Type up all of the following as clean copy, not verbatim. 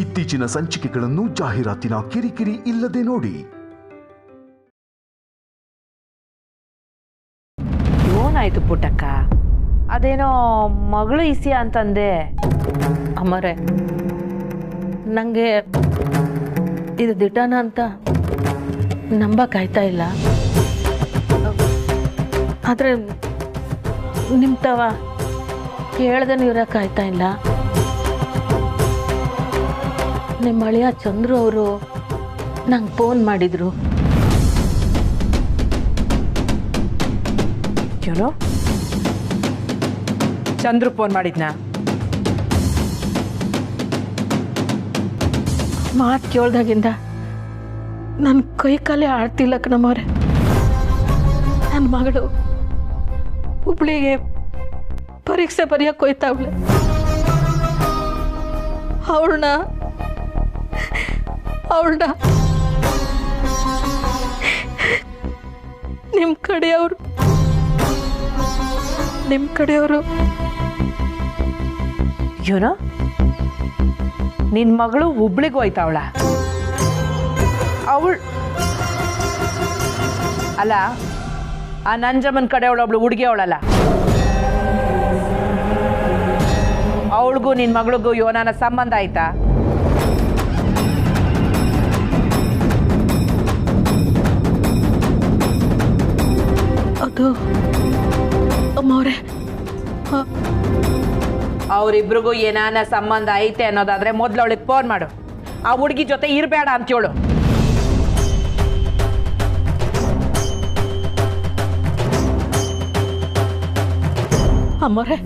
ಇತ್ತೀಚಿನ ಸಂಚಿಕೆಗಳನ್ನು ಜಾಹೀರಾತಿನ ಕಿರಿಕಿರಿ ಇಲ್ಲದೆ ನೋಡಿ. ಏನಾಯ್ತು ಪುಟ್ಟಕ್ಕ? ಅದೇನೋ ಮಗಳು ಇಸಿಯ ಅಂತಂದೆ. ಅಮ್ಮರೇ, ನನಗೆ ಇದು ದಿಟಾನ ಅಂತ ನಂಬಕ್ಕಾಯ್ತಾ ಇಲ್ಲ. ಆದರೆ ನಿಮ್ಮ ತವ ಕೇಳ್ದೆ ಇರೋಕ್ಕಾಯ್ತಾ ಇಲ್ಲ. ನಿಮ್ಮ ಅಳಿಯ ಚಂದ್ರು ಅವರು ನಂಗೆ ಫೋನ್ ಮಾಡಿದರು. ಏನೋ ಚಂದ್ರು ಫೋನ್ ಮಾಡಿದ್ನ? ಮಾತು ಕೇಳ್ದಾಗಿಂದ ನನ್ನ ಕೈ ಕಾಲೇ ಆಡ್ತಿಲ್ಲ ಕಣಮ್ಮವ್ರೆ. ನನ್ನ ಮಗಳು ಹುಬ್ಳಿಗೆ ಪರೀಕ್ಷೆ ಬರೆಯೋಕೆ ಹೋಯ್ತಾವಳೆ. ಅವಳನ್ನ ನಿಮ್ಮ ಕಡೆಯವರು ಏನೋ ನಿನ್ ಮಗಳು ಹುಬ್ಳಿಗೆ ಹೋಯ್ತಾವಳ? ಅವಳು ಅಲ್ಲ, ಆ ನಂಜಮ್ಮನ ಕಡೆ ಒಬ್ಳು ಹುಡುಗಿ ಅವಳಲ್ಲ, ಅವಳಿಗೂ ನಿನ್ ಮಗಳಿಗೂ ಯೋನಾನ ಸಂಬಂಧ ಆಯ್ತಾ? ಅದು ಅಮ್ಮವ್ರೆ, ಅವರಿಬ್ರಿಗೂ ಏನಾನ ಸಂಬಂಧ ಐತೆ ಅನ್ನೋದಾದ್ರೆ ಮೊದ್ಲು ಅವಳಿಗೆ ಫೋನ್ ಮಾಡು. ಆ ಹುಡುಗಿ ಜೊತೆ ಇರಬೇಡ ಅಂತೇಳು. ಅಮ್ಮವ್ರೆ,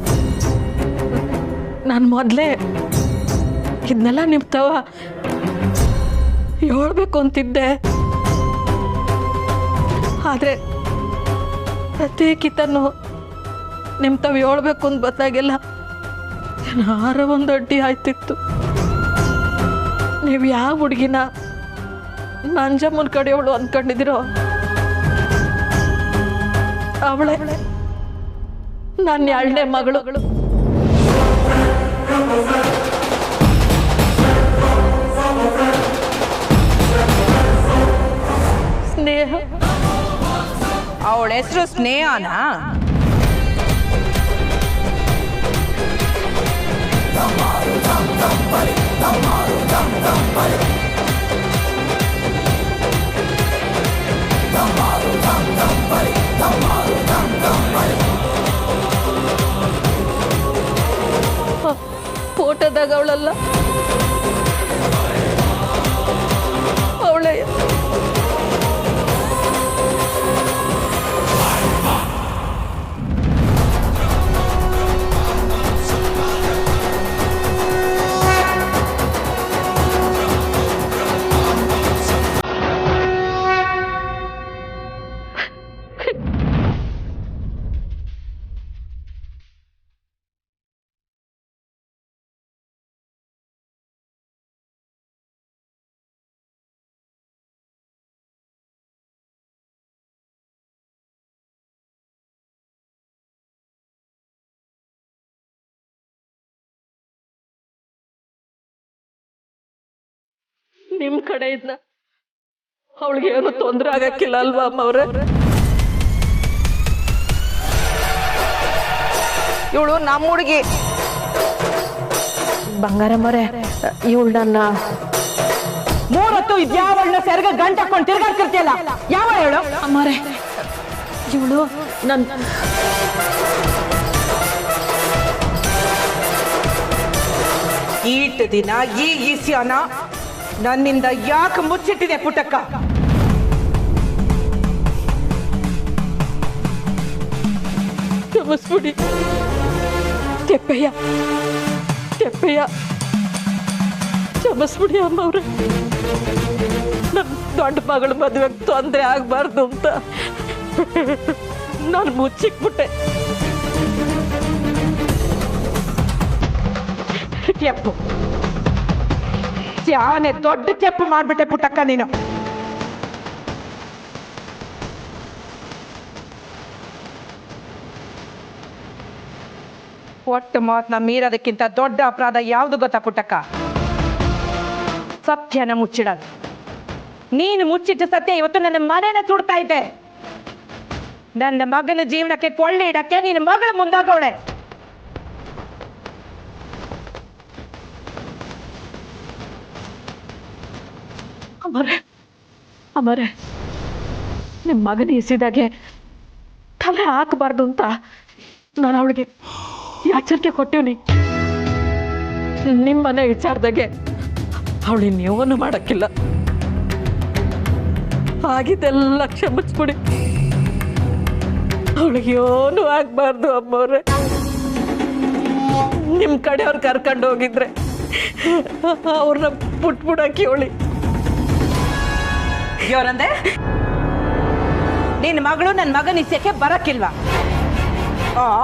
ನಾನು ಮೊದಲೇ ಇದನ್ನೆಲ್ಲ ನಿಮ್ಮ ತವ ಹೇಳ್ಬೇಕು ಅಂತಿದ್ದೆ. ಆದರೆ ಪ್ರತ್ಯೇಕಿತನು ನಿಮ್ಮ ತಾವು ಹೇಳ್ಬೇಕು ಅಂತ ಬಂದಾಗೆಲ್ಲ ಏನಾರ ಒಂದು ಅಡ್ಡಿ ಆಯ್ತಿತ್ತು. ನೀವು ಯಾವ ಹುಡುಗಿನ ನಂಜಮ್ಮನ ಕಡೆಯವಳು ಅಂದ್ಕೊಂಡಿದ್ದೀರೋ ಅವಳೇ ನನ್ನ 2ನೇ ಮಗಳು. ಸ್ನೇಹ. ಅವಳ ಹೆಸರು ಸ್ನೇಹನಾ? ಫೋಟೋದಾಗ ಅವಳಲ್ಲ, ಅವಳೇ. ನಿಮ್ಮ ಕಡೆಯಿಂದ ಅವಳಿಗೆ ಏನು ತೊಂದರೆ ಆಗಕ್ಕಿಲ್ಲ ಅಲ್ವಾ ಅಮ್ಮವ್ರೆ? ಇವಳು ನಮ್ಮ ಹುಡುಗಿ ಬಂಗಾರಮ್ಮರೇ, ಇವಳು ನನ್ನ 3 ಹೊತ್ತು ಇದ್ಯಾವಳನ್ನ ಸೆರಗ ಗಂಟು ಹಾಕೊಂಡು ತಿರ್ಗಾಡ್ತಿರ್ತಿಯಲ್ಲ, ಯಾವ ಹೇಳು? ಅಮ್ಮರೇ, ಇವಳು ನನ್ನ ಈಟ್ ದಿನ ಈ ಈಸ್ಯಾನ ನನ್ನಿಂದ ಯಾಕೆ ಮುಚ್ಚಿಟ್ಟಿದೆ ಪುಟ್ಟಕ್ಕ? ಕ್ಷಮಿಸ್ಬಿಡಿ ತೆಪ್ಪಯ್ಯ, ಕ್ಷಮಿಸ್ಬಿಡಿ ಅಮ್ಮವ್ರೆ. ನನ್ನ ದೊಡ್ಡ ಮಗಳ ಮದುವೆಗೆ ತೊಂದರೆ ಆಗಬಾರ್ದು ಅಂತ ನಾನು ಮುಚ್ಚಿಕ್ಬಿಟ್ಟೆ. ತೆಪ್ಪು, ಯಾನೆ ದೊಡ್ಡ ತೆಪ್ಪು ಮಾಡ್ಬಿಟ್ಟೆ ಪುಟ್ಟಕ್ಕ ನೀನು. ಒಟ್ಟು ಮಾತನ್ನ ಮೀರೋದಕ್ಕಿಂತ ದೊಡ್ಡ ಅಪರಾಧ ಯಾವುದು ಗೊತ್ತಾ ಪುಟ್ಟಕ್ಕ? ಸತ್ಯನ ಮುಚ್ಚಿಡೋದು. ನೀನು ಮುಚ್ಚಿಟ್ಟ ಸತ್ಯ ಇವತ್ತು ನನ್ನ ಮನೆನ ಸುಡ್ತಾ ಇದ್ದೆ. ನನ್ನ ಮಗನ ಜೀವನಕ್ಕೆ ಕೊಳ್ಳೆ ಇಡಕ್ಕೆ ನಿನ್ನ ಮಗಳ ಮುಂದಾಗವಳೆ. ಅಮರೆ ನಿಮ್ಮ ಮಗನ ಎಸಿದಾಗೆ ತಲೆ ಹಾಕಬಾರ್ದು ಅಂತ ನಾನು ಅವಳಿಗೆ ಎಚ್ಚರಿಕೆ ಕೊಟ್ಟಿವ್ನಿ. ನಿಮ್ಮ ಮನೆ ವಿಚಾರದಾಗೆ ಅವಳು ಇನ್ನೇವನು ಮಾಡಕ್ಕಿಲ್ಲ. ಆಗಿದ್ದೆಲ್ಲ ಕ್ಷಮಿಸ್ಬಿಡಿ. ಅವಳಿಗೆ ಏನೂ ಆಗ್ಬಾರ್ದು ಅಮ್ಮವ್ರೆ. ನಿಮ್ಮ ಕಡೆಯವ್ರು ಕರ್ಕೊಂಡು ಹೋಗಿದ್ರೆ ಅವ್ರನ್ನ ಬಿಟ್ಬಿಡಕ್ಕೆ ಹೇಳಿ. ಇವರಂದೆ ನಿನ್ನ ಮಗಳು ನನ್ನ ಮಗನ ಇಸಕ್ಕೆ ಬರಕ್ಕಿಲ್ವಾ?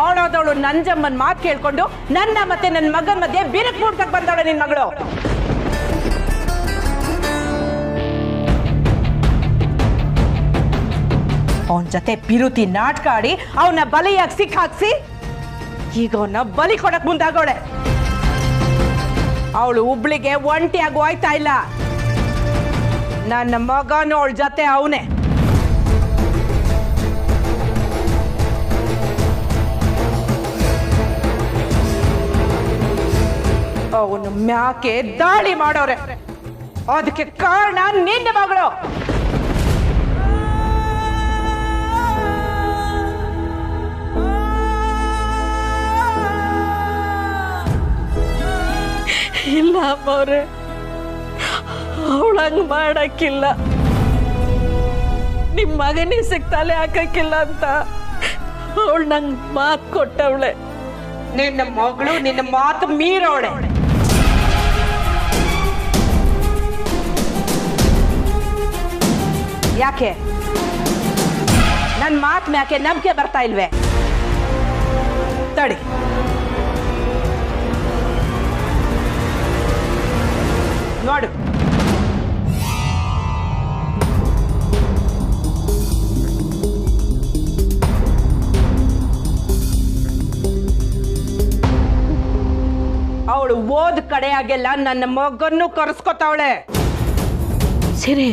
ಆಳೋದವಳು ನಂಜಮ್ಮನ್ ಮಾತು ಕೇಳ್ಕೊಂಡು ನನ್ನ ಮತ್ತೆ ನನ್ನ ಮಗನ ಮಧ್ಯೆ ಬಿರುಕು ಮೂಡ್ಕಕ್ ಬಂದವಳು ನಿನ್ ಮಗಳು. ಅವನ ಜೊತೆ ಪಿರುತಿ ನಾಟಕ ಆಡಿ ಅವನ ಬಲಿಯಾಗಿ ಸಿಕ್ಕಾಕ್ಸಿ ಈಗ ಅವನ್ನ ಬಲಿ ಕೊಡಕ್ ಮುಂದಾಗೋಳೆ. ಅವಳು ಹುಬ್ಳಿಗೆ ಒಂಟಿಯಾಗಿ ಹೋಯ್ತಾ ಇಲ್ಲ. ನನ್ನ ಮಗನು ಅವಳ ಜೊತೆ ಅವನೇ. ಅವನು ಮ್ಯಾಕೆ ದಾಳಿ ಮಾಡೋರೆ. ಅದಕ್ಕೆ ಕಾರಣ ನಿನ್ನ ಮಗಳು. ಇಲ್ಲ ಅಮ್ಮವ್ರೆ, ಅವಳಂಗ್ ಮಾಡಕ್ಕಿಲ್ಲ. ನಿಮ್ಮ ಮಗನೇ ಸಿಗ್ತಾಲೆ ಹಾಕಕ್ಕಿಲ್ಲ ಅಂತ ಅವಳು ನಂಗೆ ಮಾತು ಕೊಟ್ಟವಳೆ. ನಿನ್ನ ಮಗಳು ನಿನ್ನ ಮಾತು ಮೀರೋಳೆ. ಯಾಕೆ ನನ್ನ ಮಾತು ಮ್ಯಾಕೆ ನಂಬಿಕೆ ಬರ್ತಾ ಇಲ್ವೇ? ತಡಿ, ನೋಡು. ಅವಳು ಓದ್ ಕಡೆಯಾಗೆಲ್ಲ ನನ್ನ ಮಗನ್ನು ಕರೆಸ್ಕೊತಾವಳೆ. ಸರಿ,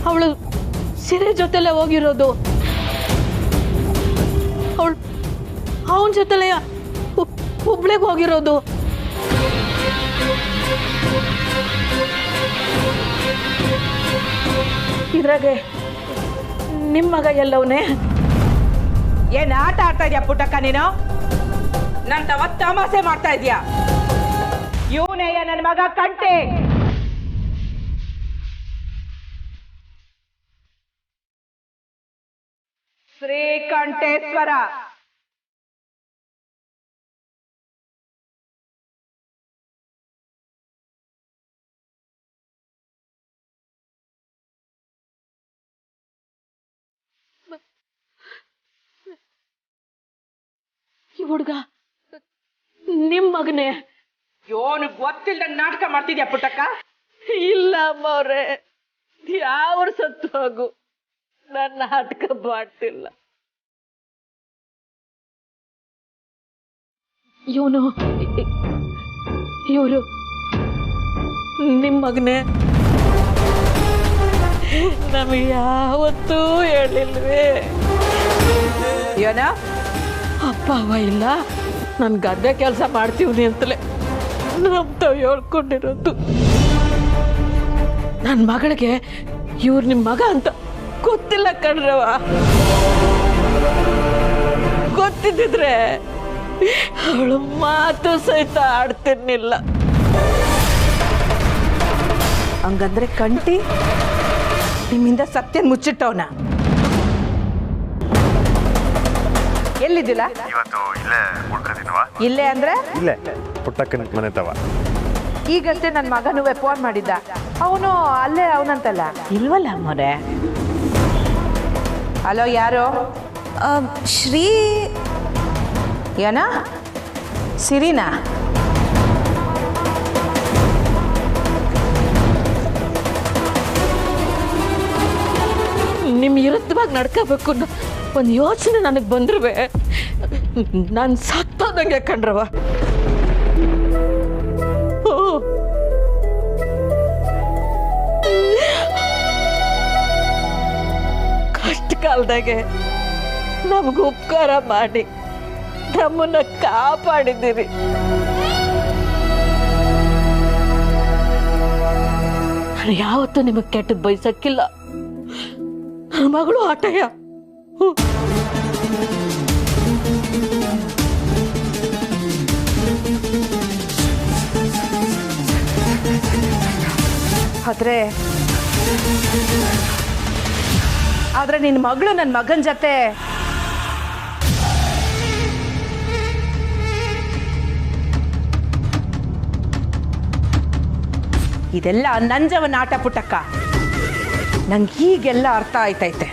ಅವಳು ಸಿರೆ ಜೊತೆಲೆ ಹೋಗಿರೋದು. ಅವಳು ಅವನ ಜೊತೆಲೆ ಹುಬ್ಳಿಗೆ ಹೋಗಿರೋದು. ಇದ್ರಾಗೆ ನಿಮ್ಮ ಮಗ ಎಲ್ಲವನೇ? ಏನ್ ಆಟ ಆಡ್ತಾ ಇದೀಯ ಪುಟ್ಟಕ್ಕ ನೀನು? ನನ್ ತಮಾಸೆ ಮಾಡ್ತಾ ಇದೀಯ? ಇವನೇ ನನ್ನ ಮಗ ಕಂಟೆ. ಶ್ರೀಕಂಠೇಶ್ವರ. ಈ ಹುಡುಗ ನಿಮ್ಮ ಮಗನೇ? ಯೋನು ಗೊತ್ತಿಲ್ದಂಗ್ ನಾಟಕ ಮಾಡ್ತಿದ್ಯಾ ಪುಟ್ಟಕ್ಕ? ಇಲ್ಲ ಅಮ್ಮವ್ರೆ, ಯಾವ ಸತ್ತು ಹೋಗು, ನನ್ನ ನಾಟಕ ಮಾಡ್ತಿಲ್ಲ. ಇವರು ನಿಮ್ಮ ಮಗನೇ? ನಮಗೆ ಯಾವತ್ತೂ ಹೇಳಿಲ್ವೇ? ಏನ ಅಪ್ಪ ಅವ ಇಲ್ಲ, ನಾನು ಗದ್ದೆ ಕೆಲಸ ಮಾಡ್ತೀವಿ ಅಂತಲೇ ನಮ್ತಾವ್ ಹೇಳ್ಕೊಂಡಿರೋದು. ನನ್ನ ಮಗಳಿಗೆ ಇವ್ರು ನಿಮ್ಮ ಮಗ ಅಂತ ಗೊತ್ತಿಲ್ಲ ಕಣ್ರವ. ಗೊತ್ತಿದ್ದಿದ್ರೆ ಅವಳು ಮಾತು ಸಹಿತ ಆಡ್ತಿರ್ಲಿಲ್ಲ. ಹಂಗಂದ್ರೆ ಕಂಟಿ ನಿಮ್ಮಿಂದ ಸತ್ಯನ್ ಮುಚ್ಚಿಟ್ಟವನ? ಎಲ್ಲಿದ್ದಿಲ್ಲ? ಇವತ್ತು ಇಲ್ಲೇ ಉಳ್ಕದಿನವಾ? ಇಲ್ಲೇ ಅಂದ್ರೆ ಇಲ್ಲೇ ಪುಟ್ಟಕ್ಕನ ಮನೆ ತವ. ಈಗಷ್ಟೇ ನನ್ನ ಮಗನು ಫೋನ್ ಮಾಡಿದ್ದ. ಅವನು ಅಲ್ಲೇ ಅವನಂತಲ್ಲ. ಇಲ್ವಲ್ಲ ಅಮ್ಮೋರೆ. ಹಲೋ, ಯಾರು? ಶ್ರೀ. ಏನ? ಸಿರಿನಾ? ನಿಮ್ಮ ವಿರುದ್ಧವಾಗಿ ನಡ್ಕೋಬೇಕು ಅನ್ನೋ ಒಂದು ಯೋಚನೆ ನನಗೆ ಬಂದ್ರುವೆ ನಾನು ಸತ್ತೋದಂಗೆ ಕಣ್ರವ. ಕಾಲದಾಗೆ ನಮ್ಗೆ ಉಪಕಾರ ಮಾಡಿ ನಮ್ಮನ್ನ ಕಾಪಾಡಿದ್ದೀರಿ. ನಾನು ಯಾವತ್ತೂ ನಿಮಗೆ ಕೆಟ್ಟದ್ದು ಬಯಸಕ್ಕಿಲ್ಲ. ನನ್ನ ಮಗಳು ಆಟಯ್ಯ. ಆದ್ರೆ ನಿನ್ನ ಮಗಳು ನನ್ನ ಮಗನ ಜೊತೆ ಇದೆಲ್ಲ ನಂಜವನ ಆಟ ಪುಟ್ಟಕ್ಕ. ನಂಗೆ ಹೀಗೆಲ್ಲ ಅರ್ಥ ಆಯ್ತೈತೆ.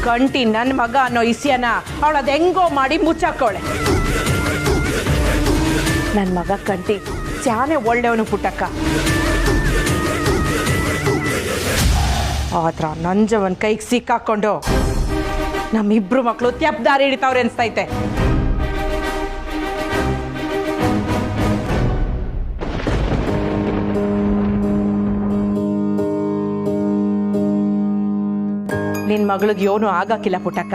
ಕಂಟಿ ನನ್ನ ಮಗ ಅನ್ನೋ ಇಸ್ಯನ ಅವಳು ಅದು ಹೆಂಗೋ ಮಾಡಿ ಮುಚ್ಚಾಕೋಳೆ. ನನ್ನ ಮಗ ಕಂಟಿ ಚಾನೆ ಒಳ್ಳೆಯವನು ಪುಟ್ಟಕ್ಕ. ಆದ್ರ ನಂಜವನ್ ಕೈಗೆ ಸಿಕ್ಕಾಕೊಂಡು ನಮ್ಮಿಬ್ರು ಮಕ್ಕಳು ತ್ಯಪ್ದಾರಿ ಹಿಡಿತಾವ್ರೆ ಅನ್ಸ್ತೈತೆ. ನಿನ್ ಮಗಳಿಗೆ ಯೋನು ಆಗಕ್ಕಿಲ್ಲ ಪುಟ್ಟಕ್ಕ.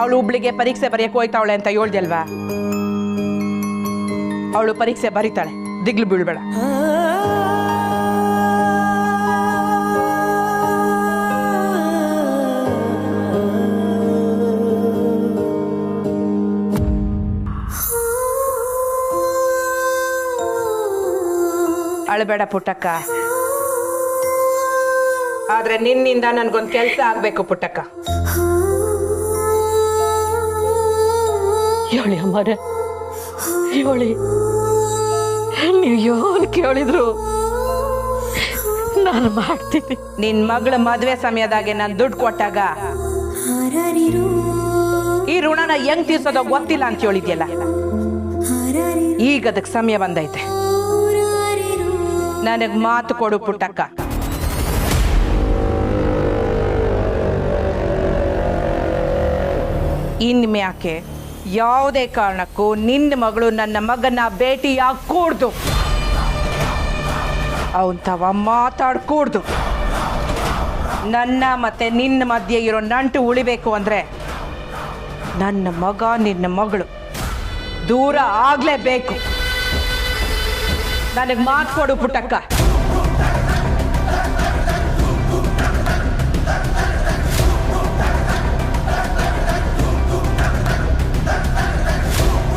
ಅವಳು ಹುಬ್ಳಿಗೆ ಪರೀಕ್ಷೆ ಬರೆಯಕ್ಕೆ ಹೋಯ್ತಾವಳೆ ಅಂತ ಹೇಳ್ದಲ್ವಾ? ಅವಳು ಪರೀಕ್ಷೆ ಬರೀತಾಳೆ, ದಿಗ್ಲು ಬೀಳ್ಬೇಡ. ಅಳಬೇಡ ಪುಟ್ಟಕ್ಕ. ಆದ್ರೆ ನಿನ್ನಿಂದ ನನ್ಗೊಂದು ಕೆಲಸ ಆಗ್ಬೇಕು ಪುಟ್ಟಕ್ಕ. ಹೇಳಿ ಅಮ್ಮರೆ, ಹೇಳಿ. ನೀವು ಏನು ಕೇಳಿದ್ರು ನಾನು ಮಾಡ್ತೀನಿ. ನಿನ್ ಮಗಳ ಮದ್ವೆ ಸಮಯದಾಗೆ ನಾನು ದುಡ್ಡು ಕೊಟ್ಟಾಗ ಈ ಋಣನ ಹೆಂಗ್ ತೀರ್ಸೋದೋ ಗೊತ್ತಿಲ್ಲ ಅಂತ ಹೇಳಿದ್ಯಲ್ಲ. ಈಗ ಅದಕ್ಕೆ ಸಮಯ ಬಂದೈತೆ. ನನಗ್ ಮಾತು ಕೊಡು ಪುಟ್ಟಕ್ಕ. ಇನ್ಮ್ಯಾಕೆ ಯಾವುದೇ ಕಾರಣಕ್ಕೂ ನಿನ್ನ ಮಗಳು ನನ್ನ ಮಗನ ಭೇಟಿಯಾಗಕೂಡ್ದು. ಅವನ್ ತವ ಮಾತಾಡ್ಕೂಡ್ದು. ನನ್ನ ಮತ್ತೆ ನಿನ್ನ ಮಧ್ಯೆ ಇರೋ ನಂಟು ಉಳಿಬೇಕು ಅಂದ್ರೆ ನನ್ನ ಮಗ ನಿನ್ನ ಮಗಳು ದೂರ ಆಗ್ಲೇಬೇಕು. ನನಗೆ ಮಾತು ಕೊಡು ಪುಟ್ಟಕ್ಕ.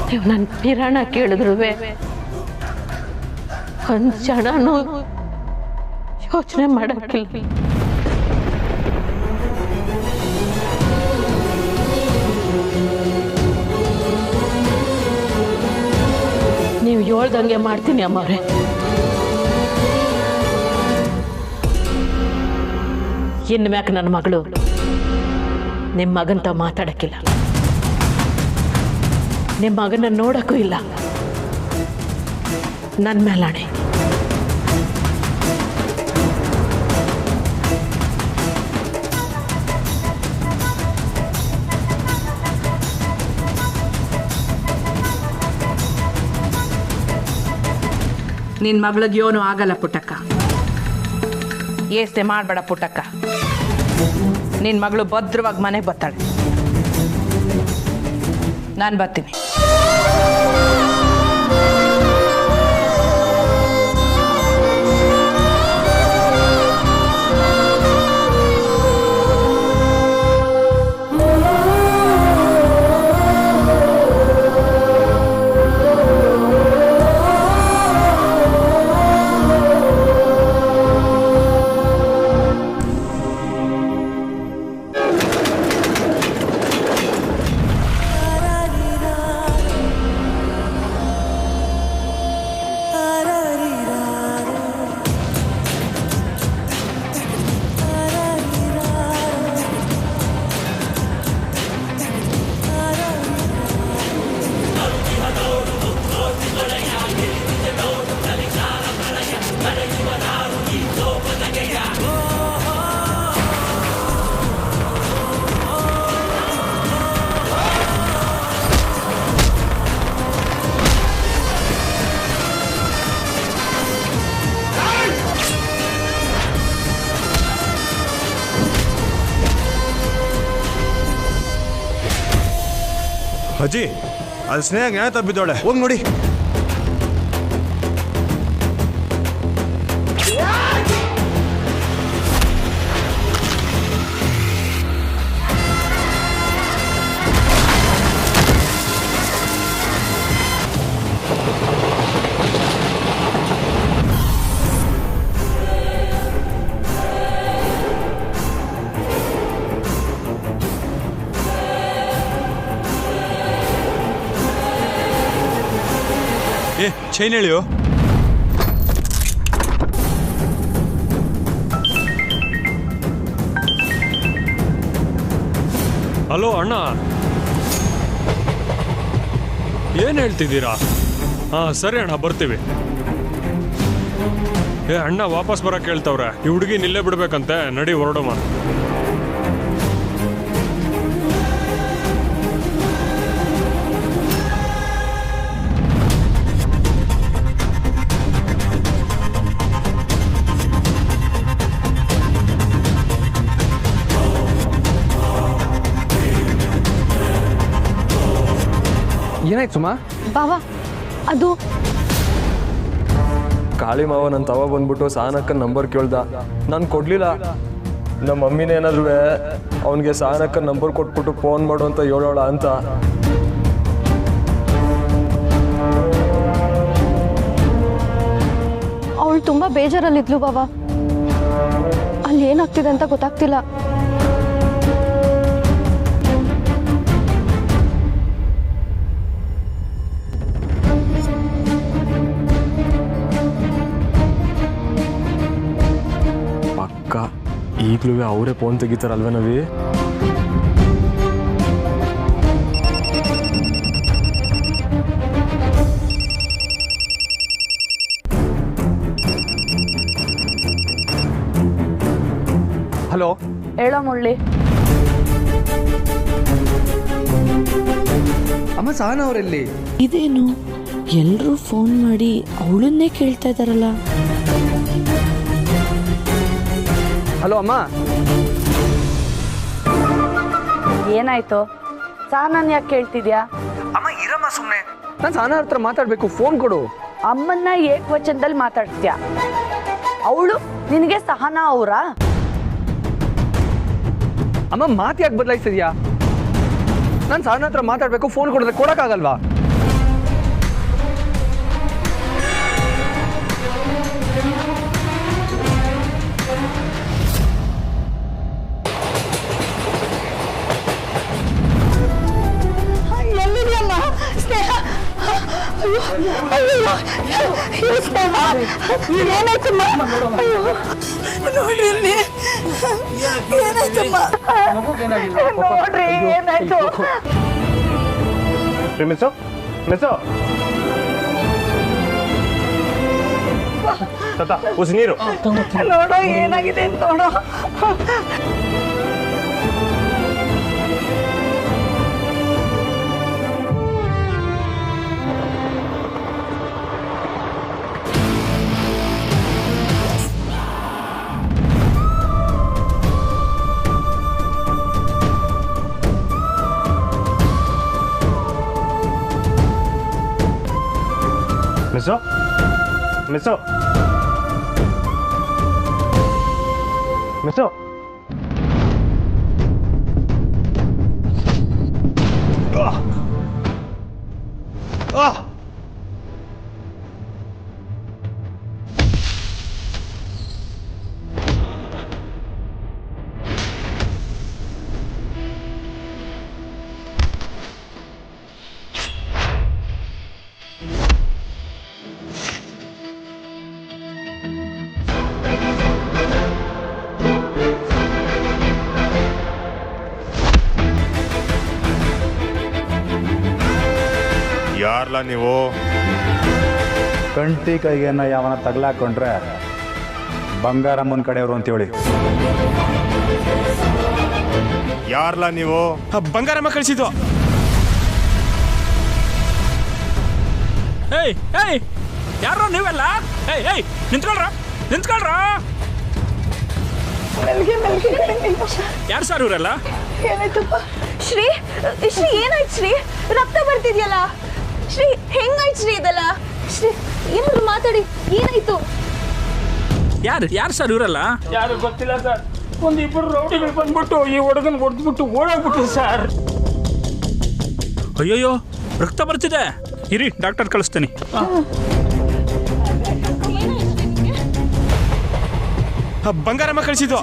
ನೀವು ನನ್ನ ಪಿರಾಣ ಕೇಳಿದ್ರು ಒಂದು ಕ್ಷಣನೂ ಯೋಚನೆ ಮಾಡಕ್ಕಿಲ್ಲ. ನೀವು ಹೇಳ್ದಂಗೆ ಮಾಡ್ತೀನಿ ಅಮ್ಮವ್ರೆ. ಇನ್ನು ಮ್ಯಾಕೆ ನನ್ನ ಮಗಳು ನಿಮ್ಮ ಮಗಂತ ಮಾತಾಡಕ್ಕಿಲ್ಲ. ನಿಮ್ಮ ಮಗನ ನೋಡಕ್ಕೂ ಇಲ್ಲ. ನನ್ನ ಮೇಲಾಣೆ. ನಿನ್ ಮಗಳಿಗೆ ಯೋನು ಆಗಲ್ಲ ಪುಟ್ಟಕ್ಕ. ಏಸ್ತೆ ಮಾಡ್ಬೇಡ ಪುಟ್ಟಕ್ಕ. ನಿನ್ ಮಗಳು ಭದ್ರವಾಗಿ ಮನೆಗೆ ಬರ್ತಾಳೆ. ನಾನು ಬರ್ತೀನಿ. ಅಜ್ಜಿ ಅದು ಸ್ನೇಹ ನ್ಯಾಯ ತಪ್ಪಿದ್ದೋಳೆ ಹೋಗಿ ನೋಡಿ. ಚೈನ್ ಹೇಳಿಯೋ. ಹಲೋ ಅಣ್ಣ, ಏನು ಹೇಳ್ತಿದ್ದೀರಾ? ಹಾಂ ಸರಿ ಅಣ್ಣ, ಬರ್ತೀವಿ. ಅಣ್ಣ ವಾಪಸ್ ಬರೋಕೆ ಹೇಳ್ತವ್ರೆ. ಈ ಹುಡುಗಿ ನಿಲ್ಲೇ ಬಿಡ್ಬೇಕಂತೆ, ನಡಿ ಹೊರಡೋಮ. ಏನಾಯ್ತು ಸುಮಾ? ಬಾವಾ ಅದು ಕಾಳಿ ಮಾವ ನನ್ನ ತವ ಬಂದ್ಬಿಟ್ಟು ಸಹನಕ್ಕನ ನಂಬರ್ ಕೇಳ್ದ, ನಾನು ಕೊಡ್ಲಿಲ್ಲ. ನಮ್ಮ ಮಮ್ಮಿನ ಏನಾದ್ರು ಅವನಿಗೆ ಸಹನಕ್ಕನ ನಂಬರ್ ಕೊಟ್ಬಿಟ್ಟು ಫೋನ್ ಮಾಡು ಅಂತ ಹೇಳೋಳ ಅಂತ. ಅವಳು ತುಂಬ ಬೇಜಾರಲ್ಲಿದ್ಲು ಬಾವಾ. ಅಲ್ಲಿ ಏನಾಗ್ತಿದೆ ಅಂತ ಗೊತ್ತಾಗ್ತಿಲ್ಲ. ಈಗಲೂ ಅವರೇ ಫೋನ್ ತೆಗಿತಾರಲ್ವೇ ನವಿ? ಹಲೋ, ಹೇಳೋ ಮುಳ್ಳಿ. ಅಮ್ಮ ಸಹನ ಅವರೆಲ್ಲಿ? ಇದೇನು ಎಲ್ಲರೂ ಫೋನ್ ಮಾಡಿ ಅವಳನ್ನೇ ಕೇಳ್ತಾ ಇದ್ದಾರಲ್ಲ. ಹಲೋ ಅಮ್ಮ. ಏನಾಯ್ತು? ಸಹನನ್ ಯಾಕೆ ಕೇಳ್ತಿದ್ಯಾ? ಅಮ್ಮ ಇರಮ್ಮ ಸುಮ್ಮನೆ. ನಾನು ಸಹನ ಹತ್ರ ಮಾತಾಡ್ಬೇಕು, ಫೋನ್ ಕೊಡು. ಅಮ್ಮನ್ನ ಏಕವಚನದಲ್ಲಿ ಮಾತಾಡ್ತೀಯ? ಅವಳು ನಿನಗೆ ಸಹನ ಅವರಾ? ಅಮ್ಮ ಮಾತು ಯಾಕೆ ಬದಲಾಯಿಸಿದ್ಯಾ? ನಾನು ಸಹನ ಹತ್ರ ಮಾತಾಡ್ಬೇಕು, ಫೋನ್ ಕೊಡಿದ್ರೆ ಕೊಡಕ್ಕಾಗಲ್ವಾ? ಉಸಿ ನೀರು ನೋಡೋ ಏನಾಗಿದೆ ಅಂತ ನೋಡೋ. ಮಿಸ್ಸು ಮಿಸ್ಸು ಮಿಸ್ಸು ಯಾರ್ಲ ನೀವು? ಕಂಟಿ ಕೈಗೆನ್ನ ಯಾವನ ತಗಲಾಕೊಂಡ್ರೆ ಬಂಗಾರಮ್ಮನ ಕಡೆಯವರು ಅಂತೇಳಿ. ಯಾರ್ಲ ನೀವು? ಬಂಗಾರಮ್ಮ ಕಳಿಸಿದ್ದು. ಏಯ್ ಏಯ್, ಯಾರೋ ನೀವೆಲ್ಲ? ಏಯ್ ಏಯ್, ನಿಂತ್ಕೊಳ್ರ ನಿಂತ್ಕೊಳ್ರ. ಮೆಲ್ಗೆ ಯಾರು ಸರ್ ಇವರೆಲ್ಲ? ಏನಾಯ್ತಪ್ಪ? ಶ್ರೀ ಶ್ರೀ ಏನಾಯ್ತು ಶ್ರೀ? ರಕ್ತ ಆಗ್ತಿದ್ಯಲ್ಲ ಶ್ರೀ, ಹೆಂಗಾಯ್ತು ಶ್ರೀ ಇದೆಲ್ಲ? ಶ್ರೀ, ಏನಾದ್ರು ಮಾತಾಡಿ, ಏನಾಯ್ತು? ಯಾರು ಸರ್ ಇವರಲ್ಲ? ಯಾರು ಗೊತ್ತಿಲ್ಲ ಸರ್. ಒಂದಿಬ್ಬರು ರೌಡಿಗಳು ಬಂದ್ಬಿಟ್ಟು ಈ ಹುಡುಗನ ಹೊಡೆದ್ಬಿಟ್ಟು ಓಡೋಗ್ಬಿಟ್ಟು ಸರ್. ಅಯ್ಯೋಯ್ಯೋ, ರಕ್ತ ಬರ್ತಿದೆ. ಇರಿ, ಡಾಕ್ಟರ್ ಕಳಿಸ್ತೀನಿ. ಬಂಗಾರಮ್ಮ ಕಳಿಸಿದ್ದು.